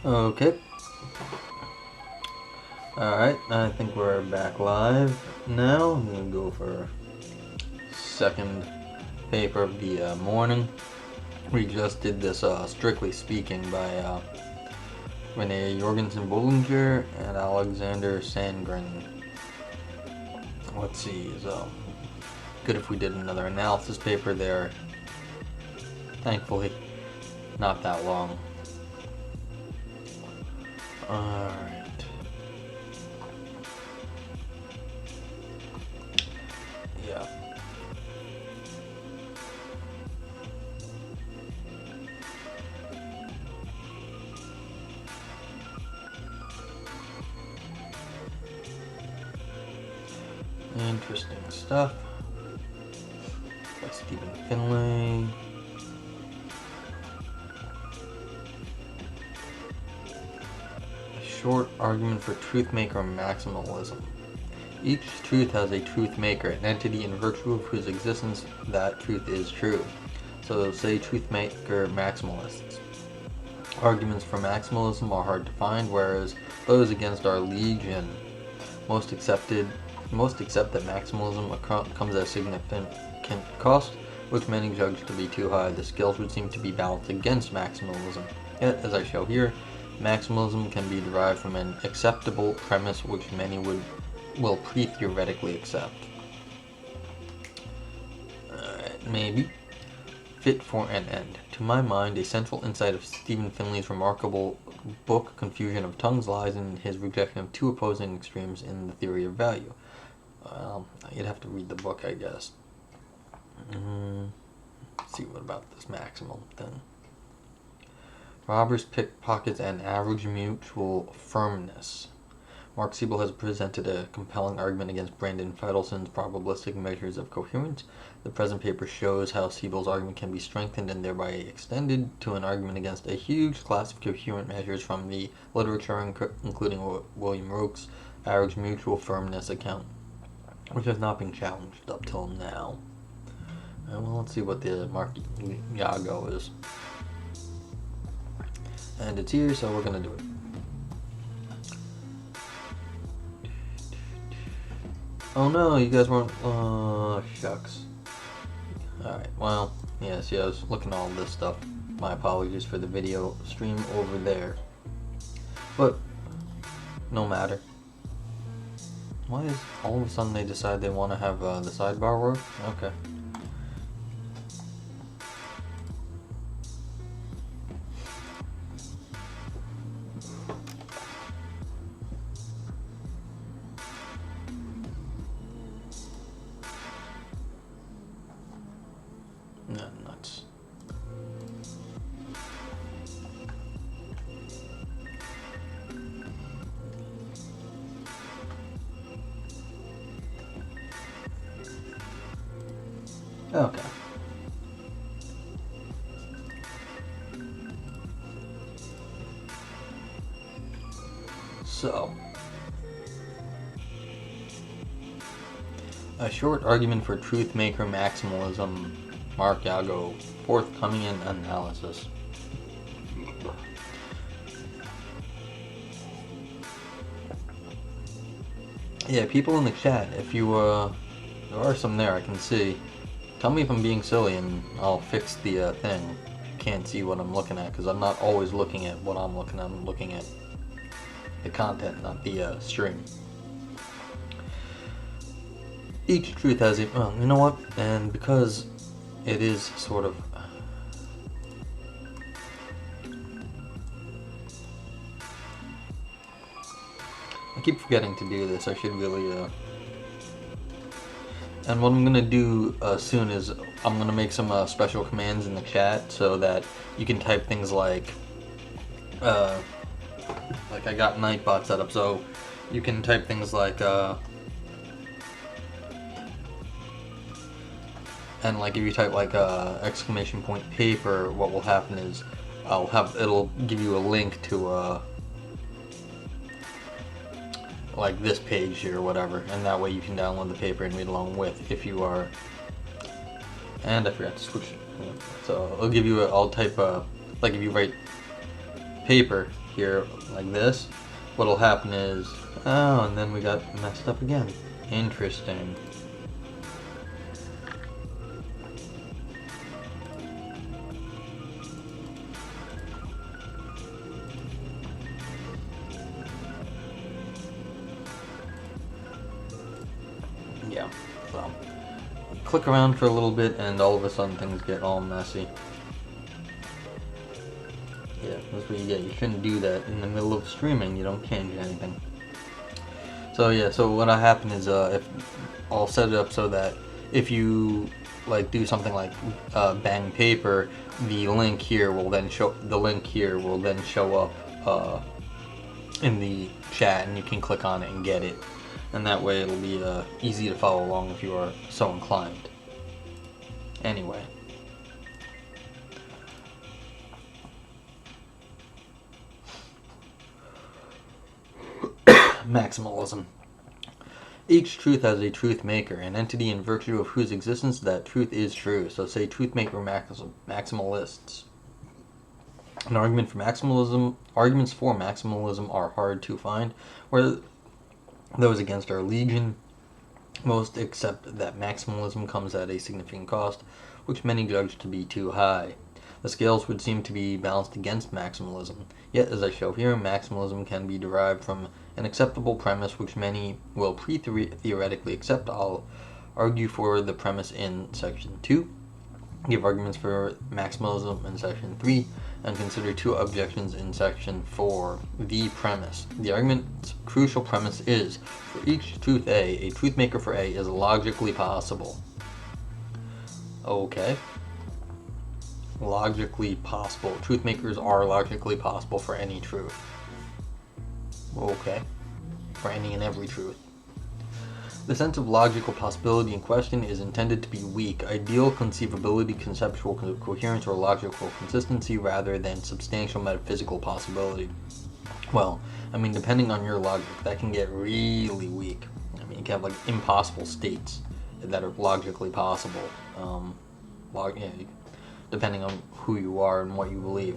Okay. Alright, I think we're back live now. I'm gonna go for second paper of the morning. We just did this Strictly Speaking by Renee Jorgensen Bollinger and Alexander Sandgren. Let's see, it's good if we did another analysis paper there. Thankfully, not that long. Alright. Yeah. Interesting stuff by Stephen Finlay. A short argument for truthmaker and maximalism. Each truth has a truth maker, an entity in virtue of whose existence that truth is true. So they'll say truth maker maximalists. Arguments for maximalism are hard to find, whereas those against are legion. Most accept that maximalism comes at a significant cost, which many judge to be too high. The scales would seem to be balanced against maximalism. Yet, as I show here, maximalism can be derived from an acceptable premise which many will pre-theoretically accept. Maybe. Fit for an end. To my mind, a central insight of Stephen Finley's remarkable book, Confusion of Tongues, lies in his rejection of two opposing extremes in the theory of value. You'd have to read the book, I guess. Let's see, what about this maximum thing? Robbers, pickpockets, and average mutual firmness. Mark Siebel has presented a compelling argument against Brandon Fedelson's probabilistic measures of coherence. The present paper shows how Siebel's argument can be strengthened and thereby extended to an argument against a huge class of coherent measures from the literature, including William Roque's average mutual firmness account, which has not been challenged up till now. Well, let's see what the Mark Jago is. And it's here, so we're going to do it. Oh no, you guys weren't. Shucks. Alright, well, yes, I was looking at all this stuff. My apologies for the video stream over there. But, no matter. Why is all of a sudden they decide they want to have the sidebar work? Okay. Nuts. Okay. So, a short argument for truthmaker maximalism. Mark Jago, forthcoming in analysis. Yeah, people in the chat, if you, there are some there I can see. Tell me if I'm being silly and I'll fix the thing. If you can't see what I'm looking at, because I'm not always looking at what I'm looking at. I'm looking at the content, not the stream. Each truth has a, well, you know what? And because it is sort of, I keep forgetting to do this. I should really, and what I'm gonna do soon is I'm gonna make some special commands in the chat so that you can type things like I got Nightbot set up, so you can type things like and like if you type like exclamation point paper, what will happen is it'll give you a link to like this page here or whatever, and that way you can download the paper and read along with if you are. And I forgot to switch. So I'll give you I'll type like if you write paper here like this, what'll happen is, oh, and then we got messed up again. Interesting. Yeah, so click around for a little bit and all of a sudden things get all messy. Yeah, that's what you get. You shouldn't do that in the middle of streaming. You don't change anything. So yeah, so what'll happen is if I'll set it up so that if you like do something like bang paper, the link here will then show up in the chat, and you can click on it and get it. And that way it'll be easy to follow along if you are so inclined. Anyway. Maximalism. Each truth has a truth maker, an entity in virtue of whose existence that truth is true. So say truth maker maximalists. An argument for maximalism. Arguments for maximalism are hard to find, where those against are legion. Most accept that maximalism comes at a significant cost, which many judge to be too high. The scales would seem to be balanced against maximalism. Yet, as I show here, maximalism can be derived from an acceptable premise which many will theoretically accept. I'll argue for the premise in section 2, give arguments for maximalism in section 3, and consider 2 objections in section 4. The premise. The argument's crucial premise is, for each truth A truth maker for A is logically possible. Okay. Logically possible. Truth makers are logically possible for any truth. Okay. For any and every truth. The sense of logical possibility in question is intended to be weak, ideal conceivability, conceptual coherence, or logical consistency rather than substantial metaphysical possibility. Well, I mean, depending on your logic, that can get really weak. I mean, you can have like impossible states that are logically possible. Depending on who you are and what you believe.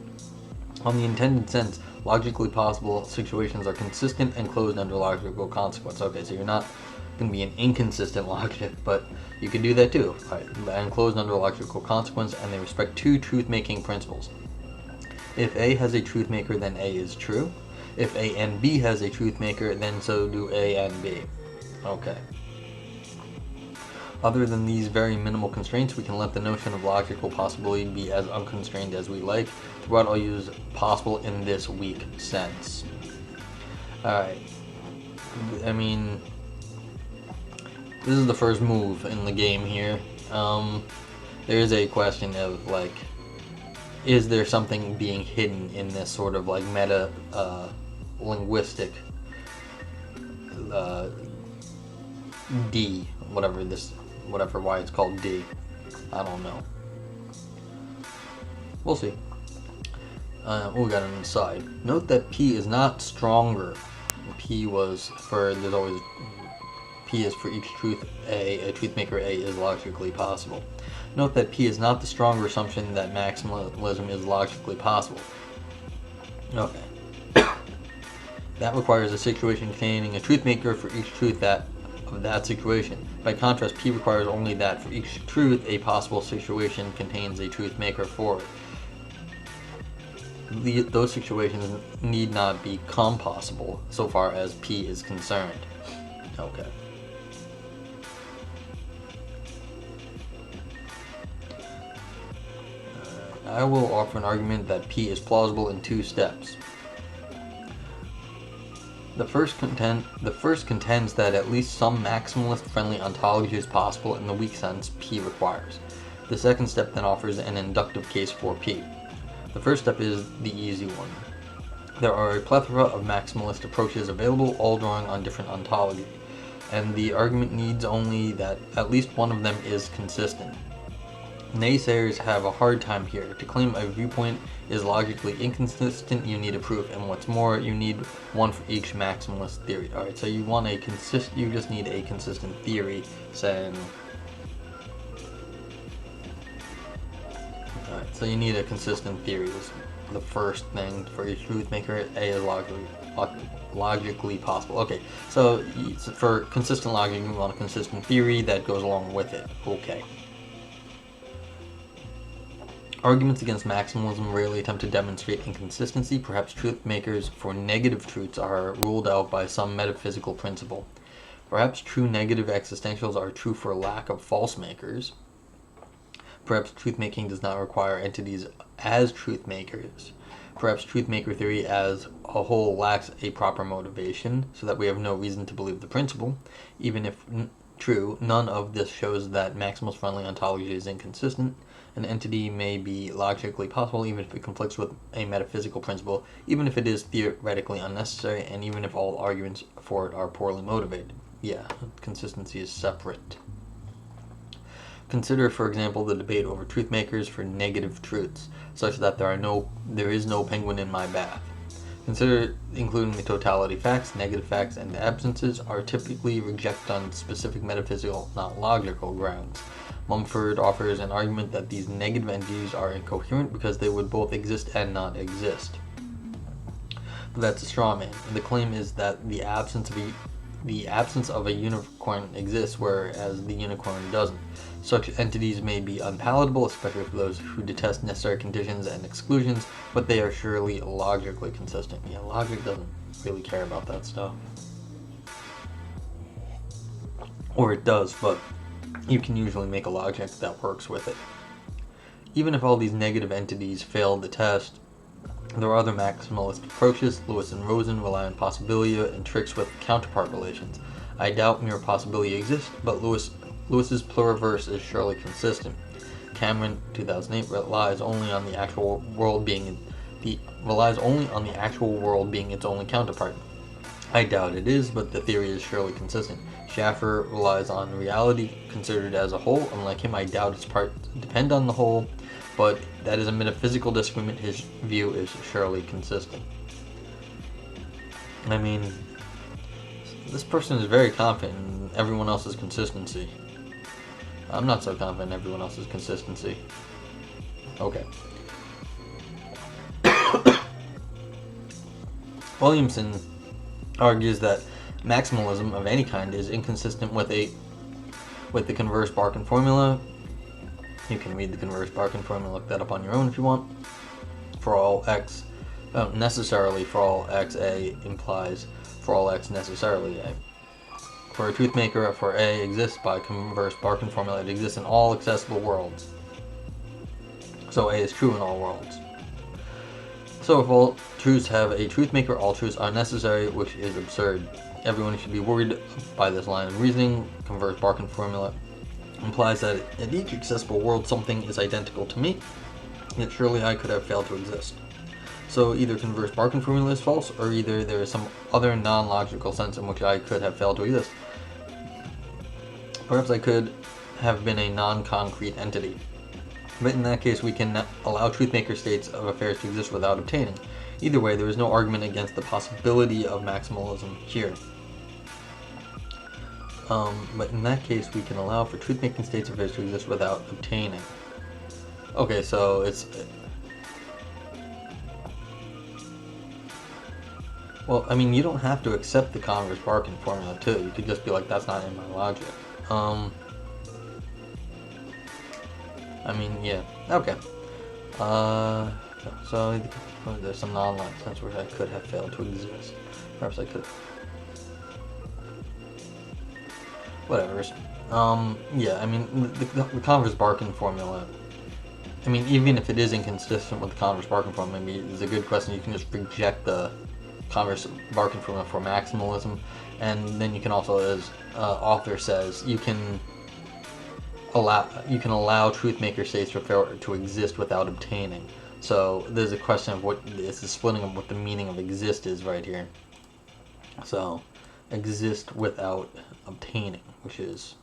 On the intended sense, logically possible situations are consistent and closed under logical consequence. Okay, so you're not going to be an inconsistent logic, but you can do that too. Right, and closed under logical consequence, and they respect 2 truth-making principles. If A has a truth maker, then A is true. If A and B has a truth maker, then so do A and B. Okay. Other than these very minimal constraints, we can let the notion of logical possibility be as unconstrained as we like. Throughout, I'll use possible in this weak sense. Alright. I mean, this is the first move in the game here. There is a question of, like, is there something being hidden in this sort of, like, meta linguistic D, whatever why it's called D. I don't know. We'll see. We got an aside. Note that P is not stronger. P is for each truth A truth maker A is logically possible. Note that P is not the stronger assumption that maximalism is logically possible. Okay. That requires a situation containing a truth maker for each truth of that situation. By contrast, P requires only that for each truth a possible situation contains a truth maker for it. Those situations need not become possible so far as P is concerned. Okay. I will offer an argument that P is plausible in 2 steps. The first contends that at least some maximalist-friendly ontology is possible in the weak sense P requires. The second step then offers an inductive case for P. The first step is the easy one. There are a plethora of maximalist approaches available, all drawing on different ontology, and the argument needs only that at least one of them is consistent. Naysayers have a hard time here. To claim a viewpoint is logically inconsistent, you need a proof, and what's more, you need one for each maximalist theory. Alright, so you just need a consistent theory saying... Alright. Alright, so you need a consistent theory. Is the first thing for each truth maker. A is logically possible. Okay, so for consistent logic, you want a consistent theory that goes along with it. Okay. Arguments against maximalism rarely attempt to demonstrate inconsistency. Perhaps truth makers for negative truths are ruled out by some metaphysical principle. Perhaps true negative existentials are true for lack of false makers. Perhaps truth making does not require entities as truth makers. Perhaps truth maker theory as a whole lacks a proper motivation, so that we have no reason to believe the principle. Even if true, none of this shows that maximalist friendly ontology is inconsistent. An entity may be logically possible even if it conflicts with a metaphysical principle, even if it is theoretically unnecessary, and even if all arguments for it are poorly motivated. Yeah, consistency is separate. Consider, for example, the debate over truth makers for negative truths, such that there is no penguin in my bath. Consider including the totality facts, negative facts, and absences are typically rejected on specific metaphysical, not logical grounds. Mumford offers an argument that these negative entities are incoherent because they would both exist and not exist. But that's a straw man. The claim is that the absence of a unicorn exists, whereas the unicorn doesn't. Such entities may be unpalatable, especially for those who detest necessary conditions and exclusions, but they are surely logically consistent. Yeah, logic doesn't really care about that stuff. Or it does, but you can usually make a logic that works with it. Even if all these negative entities fail the test, there are other maximalist approaches. Lewis and Rosen rely on possibilia and tricks with counterpart relations. I doubt mere possibility exists, but Lewis's pluriverse is surely consistent. Cameron, 2008, relies only on the actual world being its only counterpart. I doubt it is, but the theory is surely consistent. Schaffer relies on reality considered as a whole. Unlike him, I doubt its parts depend on the whole, but that is a metaphysical disagreement. His view is surely consistent. I mean, this person is very confident in everyone else's consistency. I'm not so confident in everyone else's consistency. Okay. Williamson argues that maximalism of any kind is inconsistent with the converse Barkin formula. You can read the converse Barkin formula, look that up on your own if you want. For all x, necessarily for all x, A implies for all x necessarily A. For a truth maker, for A exists by converse Barkin formula, it exists in all accessible worlds. So A is true in all worlds. So if all truths have a truth maker, all truths are necessary, which is absurd. Everyone should be worried by this line of reasoning. Converse Barkin formula implies that in each accessible world something is identical to me, yet surely I could have failed to exist. So either converse Barkin formula is false, or either there is some other non-logical sense in which I could have failed to exist. Perhaps I could have been a non-concrete entity. But in that case, we can allow truth-maker states of affairs to exist without obtaining. Either way, there is no argument against the possibility of maximalism here. But in that case, we can allow for truth-making states of affairs to exist without obtaining. Okay, so it's... Well, I mean, you don't have to accept the converse Barkin formula, too. You could just be like, that's not in my logic. I mean, yeah. Okay. So there's some non-logic sense where I could have failed to exist. Perhaps I could. Whatever. Yeah, I mean, the converse Barkin formula, I mean, even if it is inconsistent with the converse Barkin formula, maybe it's a good question. You can just reject the converse Barkin formula for maximalism, and then you can also, as author says, you can allow truth maker states to exist without obtaining. So there's a question of what it's the splitting of what the meaning of exist is right here. So exist without obtaining, which is,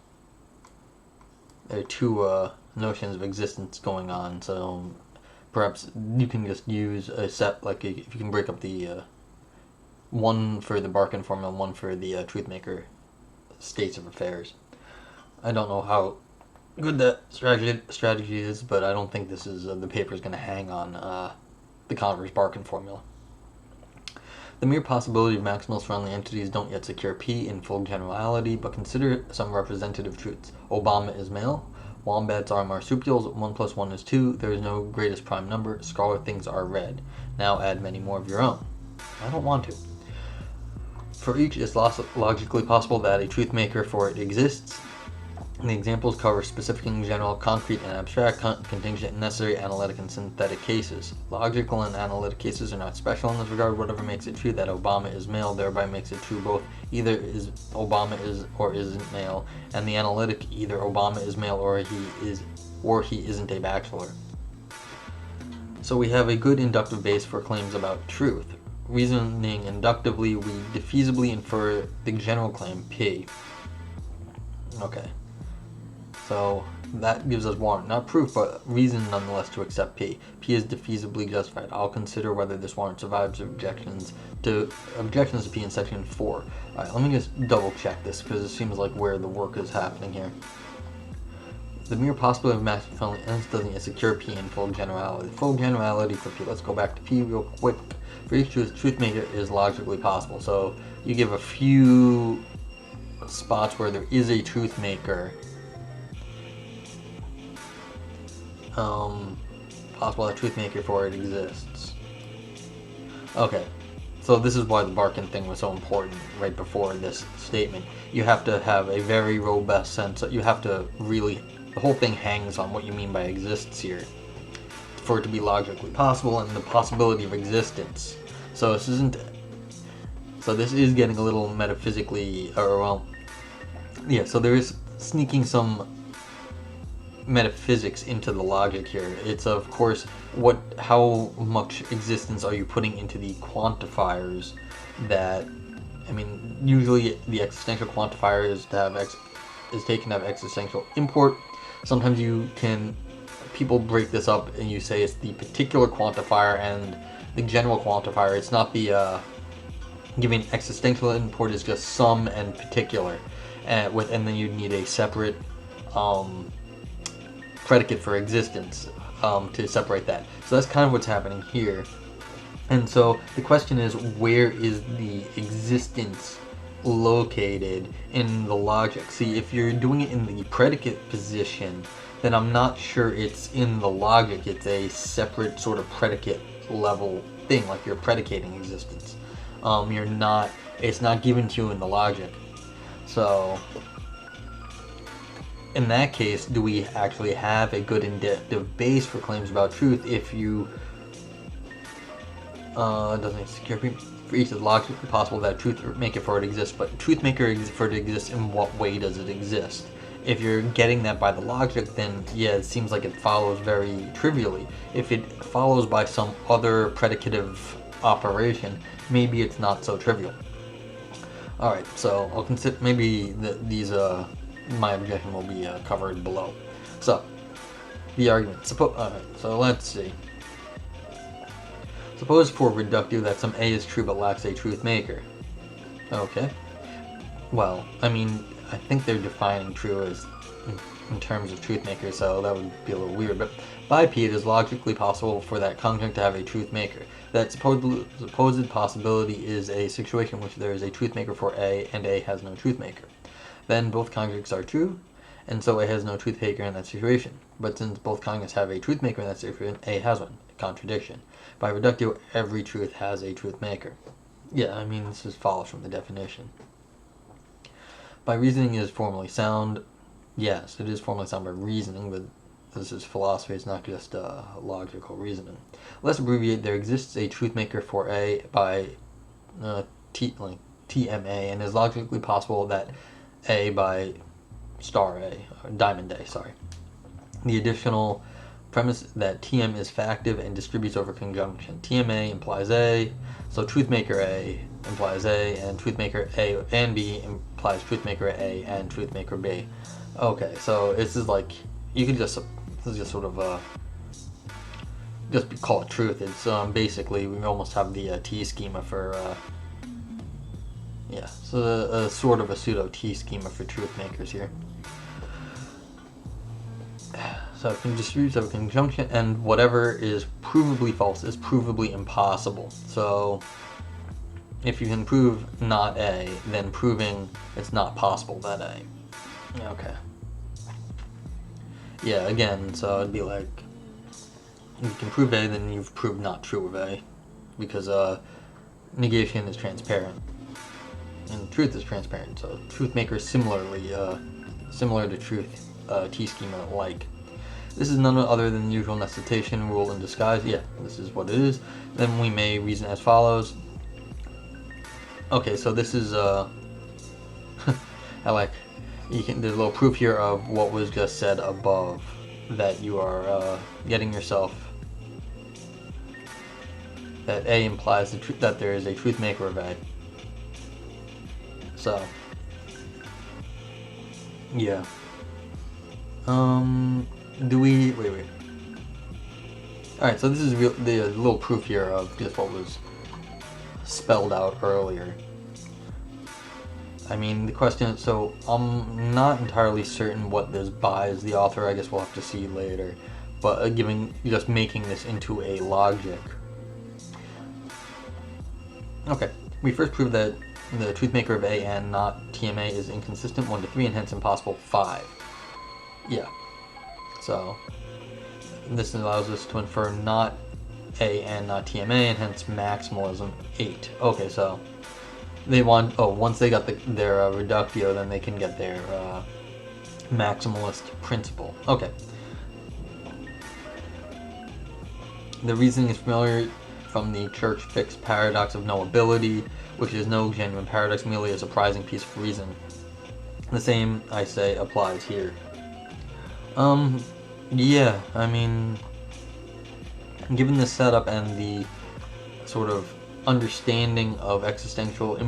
there are two notions of existence going on. So perhaps you can just use a set, like if you can break up the one for the Barkin formula, one for the truth maker states of affairs. I don't know how good that strategy is, but I don't think this is the paper is going to hang on the Converse-Barkin formula. The mere possibility of maximalist-friendly entities don't yet secure P in full generality, but consider some representative truths. Obama is male. Wombats are marsupials. 1 plus 1 is 2. There is no greatest prime number. Scarlet things are red. Now add many more of your own. I don't want to. For each, it's logically possible that a truth maker for it exists. And the examples cover specific and general, concrete and abstract, contingent and necessary, analytic and synthetic cases. Logical and analytic cases are not special in this regard. Whatever makes it true that Obama is male thereby makes it true both either is Obama is or isn't male, and the analytic either Obama is male or he isn't a bachelor. So we have a good inductive base for claims about truth. Reasoning inductively, we defeasibly infer the general claim P. Okay. So that gives us warrant, not proof, but reason nonetheless to accept P. P is defeasibly justified. I'll consider whether this warrant survives objections to P in section 4. Alright, let me just double check this because it seems like where the work is happening here. The mere possibility of maximum friendly ends doesn't yet secure P in full generality. Full generality for P. Let's go back to P real quick. For each truth maker is logically possible. So you give a few spots where there is a truth maker. Possible that truth maker for it exists. Okay, so this is why the Barkin thing was so important right before this statement. You have to have a very robust sense. You have to really, the whole thing hangs on what you mean by exists here for it to be logically possible and the possibility of existence. So this isn't, so this is getting a little metaphysically, or well, yeah, so there is sneaking some metaphysics into the logic here. It's of course how much existence are you putting into the quantifiers that, I mean, usually the existential quantifier is taken to have existential import. Sometimes people break this up and you say it's the particular quantifier and the general quantifier. It's not the giving existential import is just some and particular, and then you need a separate predicate for existence to separate that. So that's kind of what's happening here. And so the question is, where is the existence located in the logic? See, if you're doing it in the predicate position, then I'm not sure it's in the logic. It's a separate sort of predicate level thing, like you're predicating existence. It's not given to you in the logic. So in that case, do we actually have a good inductive base for claims about truth if you doesn't secure for each is logically possible that truth maker for it exists, but truth maker for it exists, in what way does it exist? If you're getting that by the logic, then yeah, it seems like it follows very trivially. If it follows by some other predicative operation, maybe it's not so trivial. Alright, so I'll consider maybe my objection will be covered below. So, the argument. So let's see. Suppose for reductive that some A is true but lacks a truth maker. Okay. Well, I mean, I think they're defining true as in terms of truth maker, so that would be a little weird. But by P, it is logically possible for that conjunct to have a truth maker. That supposed possibility is a situation in which there is a truth maker for A and A has no truth maker. Then both conjuncts are true, and so A has no truth maker in that situation. But since both conjuncts have a truth maker in that situation, A has one. Contradiction. By reductio, every truth has a truth maker. Yeah, I mean, this just follows from the definition. By reasoning is formally sound. Yes, it is formally sound by reasoning, but this is philosophy, it's not just logical reasoning. Let's abbreviate. There exists a truth maker for A by TMA, and it is logically possible that A by star A, or diamond A, sorry. The additional premise that TM is factive and distributes over conjunction. TMA implies A, so truthmaker A implies A, and truthmaker A and B implies truthmaker A and truthmaker B. Okay, so this is like, you can just, this is just sort of just call it truth. It's basically, we almost have the T schema for, yeah, so sort of a pseudo T schema for truth makers here. So disputes of conjunction, and whatever is provably false is provably impossible. So if you can prove not A, then proving it's not possible that A. Okay. Yeah, again, so it'd be like, if you can prove A, then you've proved not true of A. Because negation is transparent. And truth is transparent, so truthmaker is similarly similar to truth T-schema like. This is none other than the usual necessitation rule in disguise. Yeah, this is what it is. Then we may reason as follows. Okay, so this is I like, there's a little proof here of what was just said above, that you are getting yourself, that A implies that there is a truth maker of A. So yeah. Do we wait? Alright, so this is the little proof here of just what was spelled out earlier. I mean, the question, so I'm not entirely certain what this buys the author. I guess we'll have to see later. But just making this into a logic. Okay, we first proved that the truth maker of A and not TMA is inconsistent 1 to 3 and hence impossible 5. Yeah. So this allows us to infer not A and not TMA and hence maximalism 8. Okay, so they want, once they got their reductio, then they can get their maximalist principle. Okay. The reasoning is familiar from the church fixed paradox of knowability, which is no genuine paradox, merely a surprising piece of reason. The same, I say, applies here. Yeah, I mean, given the setup and the sort of understanding of existential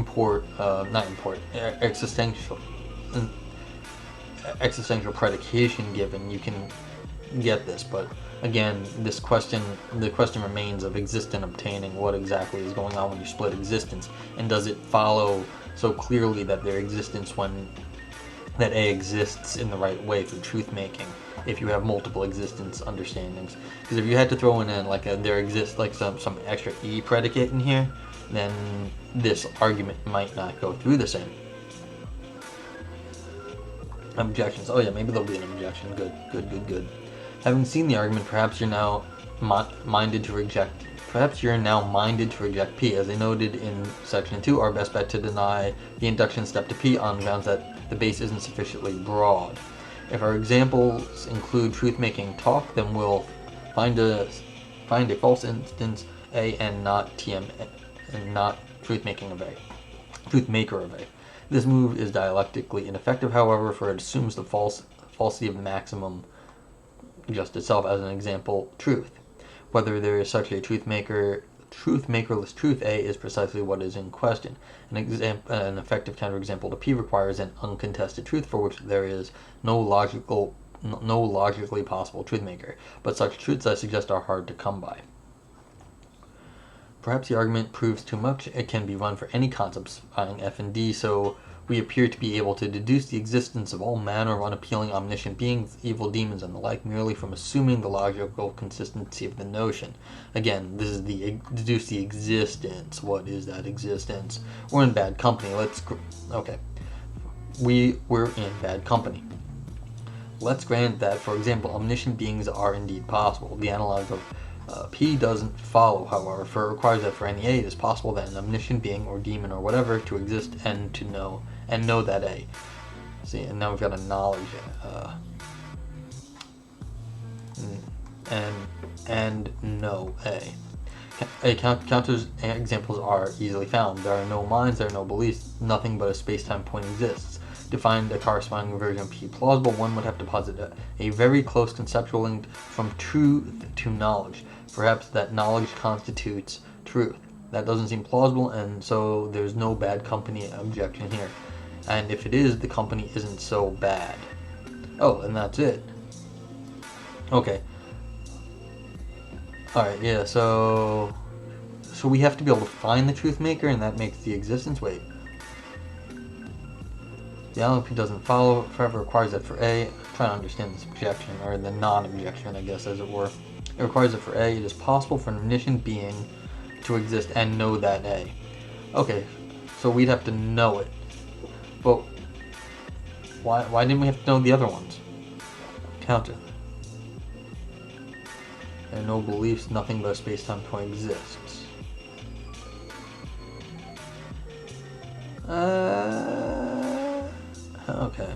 existential predication given, you can get this, but again, the question remains of existent obtaining. What exactly is going on when you split existence, and does it follow so clearly that their existence that A exists in the right way through truth making if you have multiple existence understandings? Because if you had to throw in there exists like some extra E predicate in here, then this argument might not go through the same. Objections. Oh yeah, maybe there'll be an objection. Good. Having seen the argument, perhaps you're now minded to reject P. As I noted in section 2, our best bet to deny the induction step to P on grounds that the base isn't sufficiently broad. If our examples include truth-making talk, then we'll find a false instance A and not TM and not truth-maker of A. This move is dialectically ineffective, however, for it assumes the falsity of the maximum just itself. As an example, truth. Whether there is such a truth-makerless truth A is precisely what is in question. An effective counterexample to P requires an uncontested truth for which there is no logically possible truth maker, but such truths I suggest are hard to come by. Perhaps the argument proves too much. It can be run for any concepts specifying F and D, so we appear to be able to deduce the existence of all manner of unappealing omniscient beings, evil demons, and the like, merely from assuming the logical consistency of the notion. Again, this is deduce the existence. What is that existence? We're in bad company. We're in bad company. Let's grant that, for example, omniscient beings are indeed possible. The analog of P doesn't follow, however, for it requires that for any A it is possible that an omniscient being or demon or whatever to exist and to know that A. See, and now we've got a knowledge and know A. Counter examples are easily found. There are no minds, there are no beliefs, nothing but a space-time point exists. To find a corresponding version of P plausible, one would have to posit a very close conceptual link from truth to knowledge. Perhaps that knowledge constitutes truth. That doesn't seem plausible, and so there's no bad company objection here. And if it is, the company isn't so bad. Oh, and that's it. Okay. Alright, yeah, so we have to be able to find the truth maker, and that makes the existence. The analog P doesn't follow, forever requires that for A. trying to understand this objection, or the non-objection, I guess, as it were. It requires that for A, it is possible for an omniscient being to exist and know that A. Okay, so we'd have to know it. But why didn't we have to know the other ones? Counter. There are no beliefs, nothing but space-time coexists. Okay.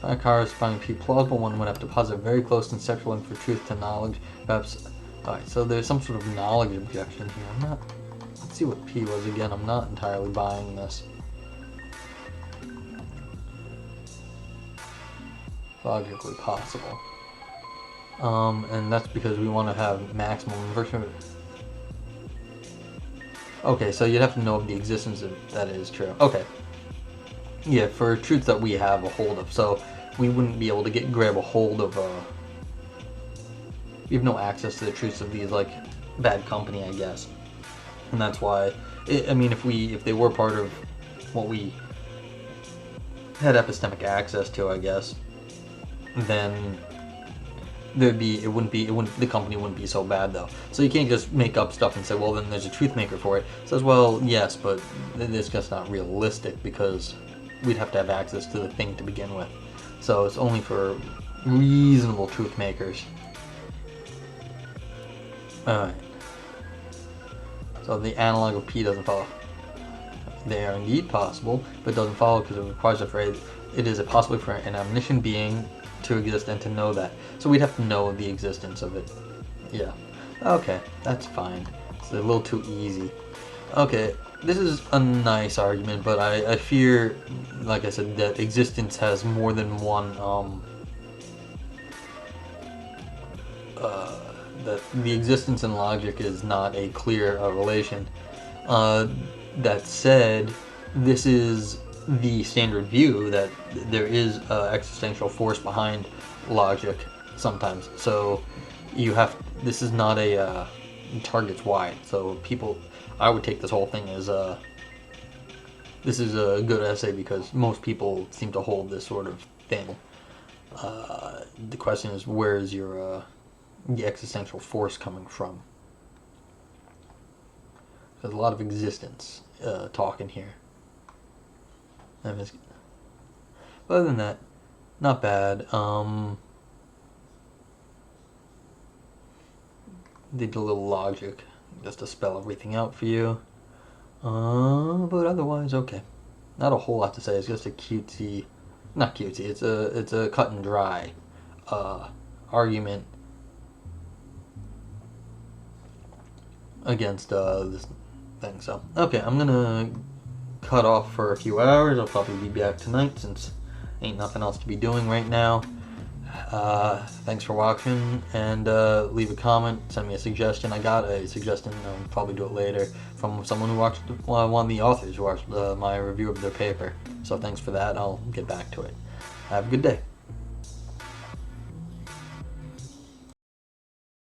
Find a corresponding P plausible, one would have to posit a very close conceptual link for truth to knowledge. Perhaps. Alright, so there's some sort of knowledge objection here. I'm not. Let's see what P was again. I'm not entirely buying this. Logically possible. And that's because we want to have maximum inversion. Okay, so you'd have to know of the existence of that is true. Okay. Yeah, for truths that we have a hold of. So we wouldn't be able to grab a hold of we have no access to the truths of these, like, bad company, I guess. And that's why I mean, if they were part of what we had epistemic access to, I guess, then the company wouldn't be so bad, though. So you can't just make up stuff and say, well, then there's a truth maker for it. It says, well, yes, but it's just not realistic, because we'd have to have access to the thing to begin with. So it's only for reasonable truth makers. Alright. So the analog of P doesn't follow. They are indeed possible, but it doesn't follow because it requires a phrase. It is possible for an omniscient being to exist and to know that. So we'd have to know the existence of it. Yeah. Okay, that's fine. It's a little too easy. Okay, this is a nice argument, but I fear, like I said, that existence has more than one, that the existence and logic is not a clear relation. That said, this is the standard view that there is existential force behind logic sometimes. So this is not a targets wide. So I would take this whole thing as this is a good essay because most people seem to hold this sort of thing. The question is, where is your the existential force coming from? There's a lot of existence talk in here. But other than that, not bad. Did a little logic just to spell everything out for you. But otherwise, okay. Not a whole lot to say. It's just a cutesy, not cutesy. It's a cut and dry argument against this thing. So okay, I'm gonna cut off for a few hours. I'll probably be back tonight since ain't nothing else to be doing right now. Thanks for watching, and leave a comment, send me a suggestion. I got a suggestion, I'll probably do it later, from someone who watched, one of the authors who watched my review of their paper. So thanks for that. I'll get back to it. Have a good day.